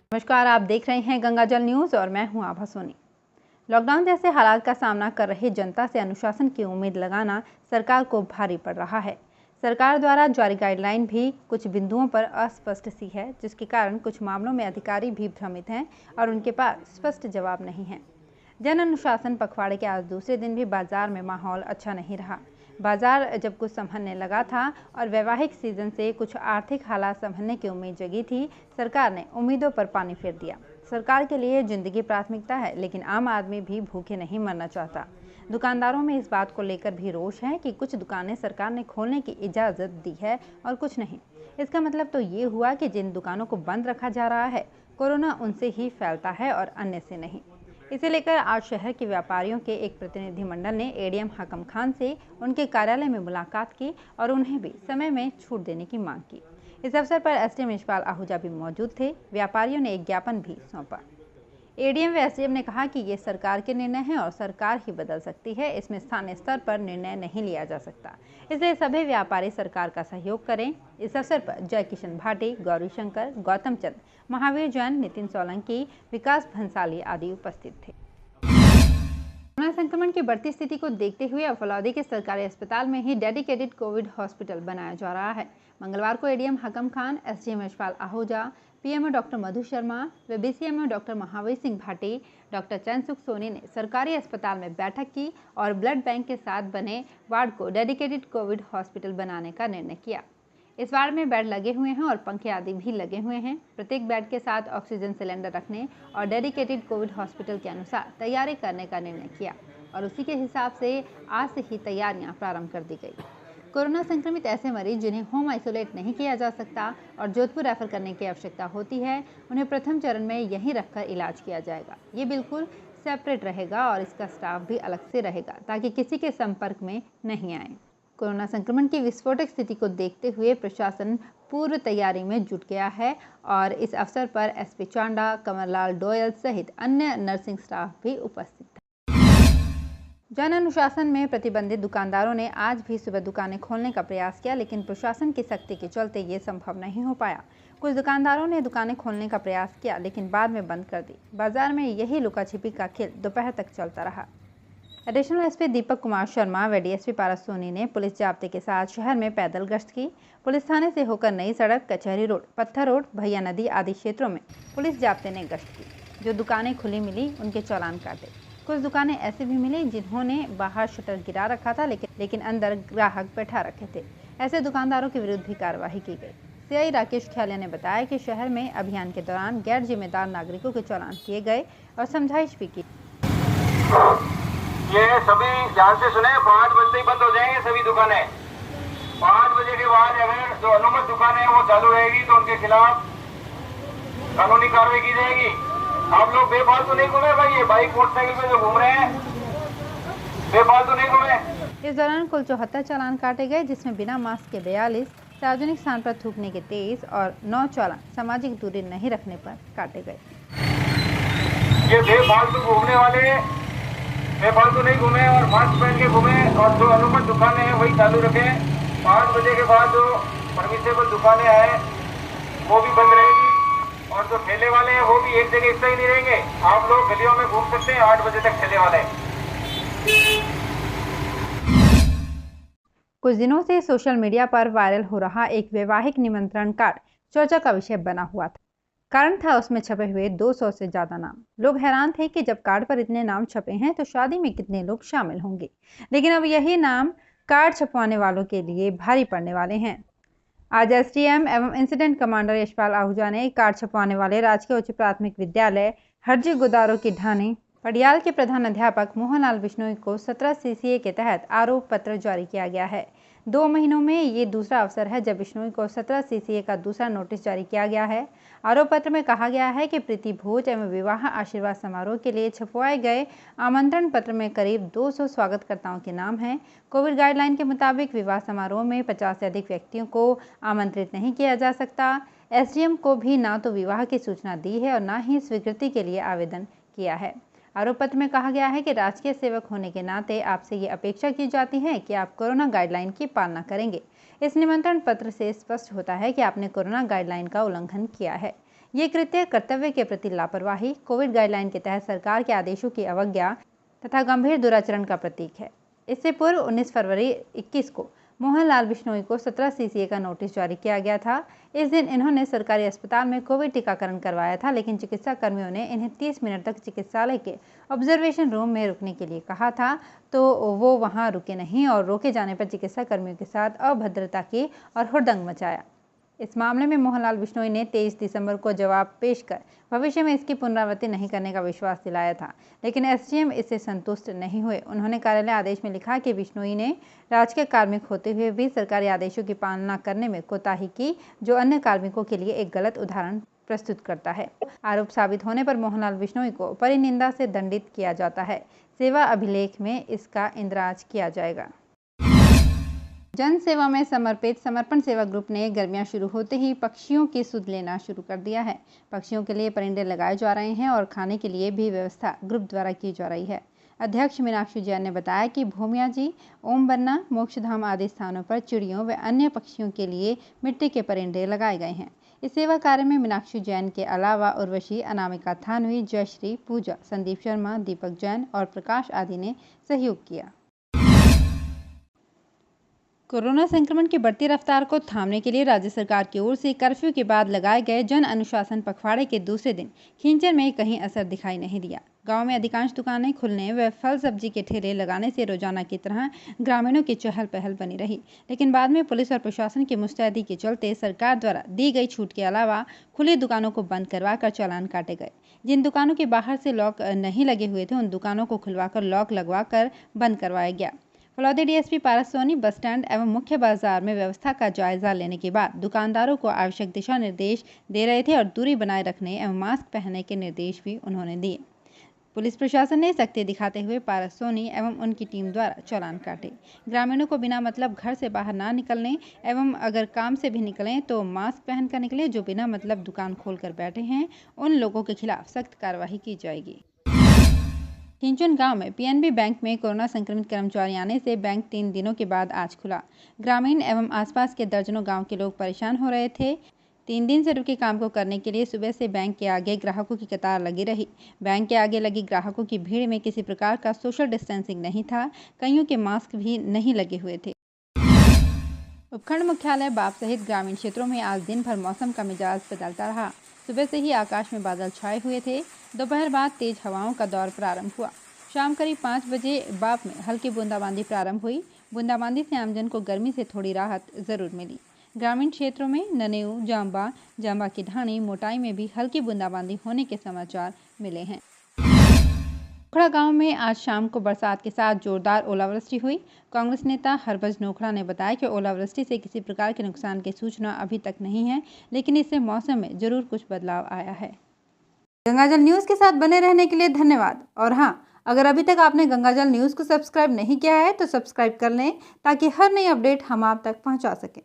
नमस्कार, आप देख रहे हैं गंगाजल न्यूज और मैं हूं आभा सोनी। लॉकडाउन जैसे हालात का सामना कर रही जनता से अनुशासन की उम्मीद लगाना सरकार को भारी पड़ रहा है। सरकार द्वारा जारी गाइडलाइन भी कुछ बिंदुओं पर अस्पष्ट सी है, जिसके कारण कुछ मामलों में अधिकारी भी भ्रमित हैं और उनके पास स्पष्ट जवाब नहीं है। जन अनुशासन पखवाड़े के आज दूसरे दिन भी बाजार में माहौल अच्छा नहीं रहा। बाजार जब कुछ संभलने लगा था और वैवाहिक सीजन से कुछ आर्थिक हालात संभलने की उम्मीद जगी थी, सरकार ने उम्मीदों पर पानी फेर दिया। सरकार के लिए जिंदगी प्राथमिकता है, लेकिन आम आदमी भी भूखे नहीं मरना चाहता। दुकानदारों में इस बात को लेकर भी रोष है कि कुछ दुकानें सरकार ने खोलने की इजाज़त दी है और कुछ नहीं। इसका मतलब तो ये हुआ कि जिन दुकानों को बंद रखा जा रहा है, कोरोना उनसे ही फैलता है और अन्य से नहीं। इसे लेकर आज शहर के व्यापारियों के एक प्रतिनिधिमंडल ने एडीएम हाकम खान से उनके कार्यालय में मुलाकात की और उन्हें भी समय में छूट देने की मांग की। इस अवसर पर एसडीएम यशपाल आहूजा भी मौजूद थे। व्यापारियों ने एक ज्ञापन भी सौंपा। एडीएम व एसडीएम ने कहा कि ये सरकार के निर्णय हैं और सरकार ही बदल सकती है, इसमें स्थानीय स्तर पर निर्णय नहीं लिया जा सकता, इसलिए सभी व्यापारी सरकार का सहयोग करें। इस अवसर पर जय किशन भाटी, गौरी शंकर, गौतम चंद, महावीर जैन, नितिन सोलंकी, विकास भंसाली आदि उपस्थित थे। कोरोना संक्रमण की बढ़ती स्थिति को देखते हुए अब फलौदी के सरकारी अस्पताल में ही डेडिकेटेड कोविड हॉस्पिटल बनाया जा रहा है। मंगलवार को ADM Hakam Khan, SDM Yashpal Ahuja, PMO doctor Madhu Sharma व BCMO doctor Mahavir Singh Bhati, doctor Chandsukh Soni ने सरकारी अस्पताल में बैठक की और ब्लड बैंक के साथ बने वार्ड को डेडिकेटेड कोविड हॉस्पिटल बनाने का निर्णय किया। इस वार्ड में बेड लगे हुए हैं और पंखे आदि भी लगे हुए हैं। प्रत्येक बेड के साथ ऑक्सीजन सिलेंडर रखने और डेडिकेटेड कोविड हॉस्पिटल के अनुसार तैयारी करने का निर्णय किया और उसी के हिसाब से आज से ही तैयारियां प्रारंभ कर दी गई। कोरोना संक्रमित ऐसे मरीज जिन्हें होम आइसोलेट नहीं किया जा सकता और जोधपुर रेफर करने की आवश्यकता होती है, उन्हें प्रथम चरण में यहीं रखकर इलाज किया जाएगा। ये बिल्कुल सेपरेट रहेगा और इसका स्टाफ भी अलग से रहेगा ताकि किसी के संपर्क में नहीं आए। कोरोना संक्रमण की विस्फोटक स्थिति को देखते हुए प्रशासन पूर्व तैयारी में जुट गया है और इस अवसर पर एसपी चांडा, कमरलाल डोयल सहित अन्य नर्सिंग स्टाफ भी उपस्थित था। जन अनुशासन में प्रतिबंधित दुकानदारों ने आज भी सुबह दुकानें खोलने का प्रयास किया, लेकिन प्रशासन की सख्ती के चलते ये संभव नहीं हो पाया। कुछ दुकानदारों ने दुकानें खोलने का प्रयास किया, लेकिन बाद में बंद कर दी। बाजार में यही लुका छिपी का खेल दोपहर तक चलता रहा। एडिशनल एसपी दीपक कुमार शर्मा व डीएसपी पारस सोनी ने पुलिस जाब्ते के साथ शहर में पैदल गश्त की। पुलिस थाने से होकर नई सड़क, कचहरी रोड, पत्थर रोड, भैया नदी आदि क्षेत्रों में पुलिस जाब्ते ने गश्त की। जो दुकानें खुली मिली उनके चालान काटे। कुछ दुकानें ऐसी भी मिली जिन्होंने बाहर शटर गिरा रखा था लेकिन अंदर ग्राहक बैठा रखे थे। ऐसे दुकानदारों के विरुद्ध भी कार्रवाई की गई। सीआई राकेश ख्यालिया ने बताया कि शहर में अभियान के दौरान गैर जिम्मेदार नागरिकों के चालान किए गए और समझाइश भी की। ये सभी ध्यान से सुने, 5 बजते ही बंद हो जाएंगे सभी दुकानें। 5 बजे के बाद अगर जो अनुमत दुकानें हैं वो चालू रहेगी तो उनके खिलाफ कानूनी कार्रवाई की जाएगी। आप लोग बेफालतू नहीं घूमे भाई, ये बाइक मोटरसाइकिल पे जो घूम रहे हैं बेफालतू नहीं घूमे। इस दौरान कुल 74 चालान काटे गए, जिसमें बिना मास्क के 42, सार्वजनिक स्थान पर थूकने के 23 और 9 चालान सामाजिक दूरी नहीं रखने पर काटे गए। ये बेफालतू घूमने वाले बेफालतू नहीं घूमे और मास्क पहन के घूमे और जो अनुमत दुकानें हैं वही चालू रखें। 5 बजे के बाद जो परमिसेबल दुकानें हैं वो भी बंद रहेगी और जो ठेले वाले हैं वो भी एक जगह स्थायी नहीं रहेंगे। आप लोग गलियों में घूम सकते हैं 8 बजे तक ठेले वाले। कुछ दिनों से सोशल मीडिया पर वायरल हो रहा एक वैवाहिक निमंत्रण कार्ड चर्चा का विषय बना हुआ था। कारण था उसमें छपे हुए 200 से ज्यादा नाम। लोग हैरान थे कि जब कार्ड पर इतने नाम छपे हैं तो शादी में कितने लोग शामिल होंगे। लेकिन अब यही नाम कार्ड छपवाने वालों के लिए भारी पड़ने वाले हैं। आज एसडीएम एवं इंसिडेंट कमांडर यशपाल आहूजा ने कार्ड छपवाने वाले राजकीय उच्च प्राथमिक विद्यालय हरजी गुदारों की ढाणी पडियाल के प्रधान अध्यापक मोहनलाल बिश्नोई को 17 सीसीए के तहत आरोप पत्र जारी किया गया है। 2 महीनों में ये दूसरा अवसर है जब बिश्नोई को 17 सीसीए का दूसरा नोटिस जारी किया गया है। आरोप पत्र में कहा गया है कि प्रीति भोज एवं विवाह आशीर्वाद समारोह के लिए छपवाए गए आमंत्रण पत्र में करीब 200 स्वागतकर्ताओं के नाम हैं। कोविड गाइडलाइन के मुताबिक विवाह समारोह में 50 से अधिक व्यक्तियों को आमंत्रित नहीं किया जा सकता। एसडीएम को भी ना तो विवाह की सूचना दी है और ना ही स्वीकृति के लिए आवेदन किया है। आरोप पत्र में कहा गया है कि राजकीय सेवक होने के नाते आपसे ये अपेक्षा की जाती है कि आप कोरोना गाइडलाइन की पालना करेंगे। इस निमंत्रण पत्र से स्पष्ट होता है कि आपने कोरोना गाइडलाइन का उल्लंघन किया है। ये कृत्य कर्तव्य के प्रति लापरवाही, कोविड गाइडलाइन के तहत सरकार के आदेशों की अवज्ञा तथा गंभीर दुराचरण का प्रतीक है। इससे पूर्व 19 फरवरी 21 को मोहनलाल बिश्नोई को 17 CCA का नोटिस जारी किया गया था। इस दिन इन्होंने सरकारी अस्पताल में कोविड टीकाकरण करवाया था, लेकिन चिकित्सा कर्मियों ने इन्हें 30 मिनट तक चिकित्सालय के ऑब्जर्वेशन रूम में रुकने के लिए कहा था, तो वो वहां रुके नहीं और रोके जाने पर चिकित्सा कर्मियों के साथ अभद्रता की और हुड़दंग मचाया। इस मामले में मोहनलाल बिश्नोई ने 23 दिसंबर को जवाब पेश कर भविष्य में इसकी पुनरावृत्ति नहीं करने का विश्वास दिलाया था, लेकिन SDM इससे संतुष्ट नहीं हुए। उन्होंने कार्यालय आदेश में लिखा कि बिश्नोई ने राजकीय कार्मिक होते हुए भी सरकारी आदेशों की पालना करने में कोताही की, जो अन्य कार्मिकों के लिए एक गलत उदाहरण प्रस्तुत करता है। आरोप साबित होने पर मोहनलाल बिश्नोई को परिनिंदा से दंडित किया जाता है। सेवा अभिलेख में इसका इंद्राज किया जाएगा। जन सेवा में समर्पित समर्पण सेवा ग्रुप ने गर्मियां शुरू होते ही पक्षियों की सुध लेना शुरू कर दिया है। पक्षियों के लिए परिंदे लगाए जा रहे हैं और खाने के लिए भी व्यवस्था ग्रुप द्वारा की जा रही है। अध्यक्ष मीनाक्षी जैन ने बताया कि भूमिया जी, ओम बन्ना, मोक्षधाम आदि स्थानों पर चिड़ियों व अन्य पक्षियों के लिए मिट्टी के परिंदे लगाए गए हैं। इस सेवा कार्य में मीनाक्षी जैन के अलावा उर्वशी, अनामिका थानवी, जयश्री, पूजा, संदीप शर्मा, दीपक जैन और प्रकाश आदि ने सहयोग किया। कोरोना संक्रमण की बढ़ती रफ्तार को थामने के लिए राज्य सरकार की ओर से कर्फ्यू के बाद लगाए गए जन अनुशासन पखवाड़े के दूसरे दिन खींचर में कहीं असर दिखाई नहीं दिया। गांव में अधिकांश दुकानें खुलने व फल सब्जी के ठेले लगाने से रोजाना की तरह ग्रामीणों की चहल पहल बनी रही, लेकिन बाद में पुलिस और प्रशासन की मुस्तैदी के चलते सरकार द्वारा दी गई छूट के अलावा खुली दुकानों को बंद करवाकर चालान काटे गए। जिन दुकानों के बाहर से लॉक नहीं लगे हुए थे, उन दुकानों को खुलवाकर लॉक लगवाकर बंद करवाया गया। फलौदी DSP पारस सोनी बस स्टैंड एवं मुख्य बाजार में व्यवस्था का जायजा लेने के बाद दुकानदारों को आवश्यक दिशा निर्देश दे रहे थे और दूरी बनाए रखने एवं मास्क पहनने के निर्देश भी उन्होंने दिए। पुलिस प्रशासन ने सख्ती दिखाते हुए पारस सोनी एवं उनकी टीम द्वारा चालान काटे। ग्रामीणों को बिना मतलब घर से बाहर ना निकलने एवं अगर काम से भी निकलें तो मास्क पहनकर निकले। जो बिना मतलब दुकान खोलकर बैठे हैं, उन लोगों के खिलाफ सख्त कार्रवाई की जाएगी। खींचन गांव में PNB बैंक में कोरोना संक्रमित कर्मचारी आने से बैंक 3 दिनों के बाद आज खुला। ग्रामीण एवं आसपास के दर्जनों गांव के लोग परेशान हो रहे थे। 3 दिन से रुके काम को करने के लिए सुबह से बैंक के आगे ग्राहकों की कतार लगी रही। बैंक के आगे लगी ग्राहकों की भीड़ में किसी प्रकार का सोशल डिस्टेंसिंग नहीं था। कईयों के मास्क भी नहीं लगे हुए थे। उपखंड मुख्यालय बाप सहित ग्रामीण क्षेत्रों में आज दिन भर मौसम का मिजाज बदलता रहा। सुबह से ही आकाश में बादल छाए हुए थे। दोपहर बाद तेज हवाओं का दौर प्रारंभ हुआ। शाम करीब 5 बजे बाप में हल्की बूंदाबांदी प्रारंभ हुई। बूंदाबांदी से आमजन को गर्मी से थोड़ी राहत जरूर मिली। ग्रामीण क्षेत्रों में ननेऊ, जांबा की ढाणी, मोटाई में भी हल्की बूंदाबांदी होने के समाचार मिले हैं। नोखड़ा गांव में आज शाम को बरसात के साथ जोरदार ओलावृष्टि हुई। कांग्रेस नेता हरभज नोखड़ा ने बताया कि ओलावृष्टि से किसी प्रकार के नुकसान की सूचना अभी तक नहीं है, लेकिन इससे मौसम में जरूर कुछ बदलाव आया है। गंगाजल न्यूज़ के साथ बने रहने के लिए धन्यवाद। और हाँ, अगर अभी तक आपने गंगाजल न्यूज़ को सब्सक्राइब नहीं किया है तो सब्सक्राइब कर लें, ताकि हर नई अपडेट हम आप तक पहुँचा सकें।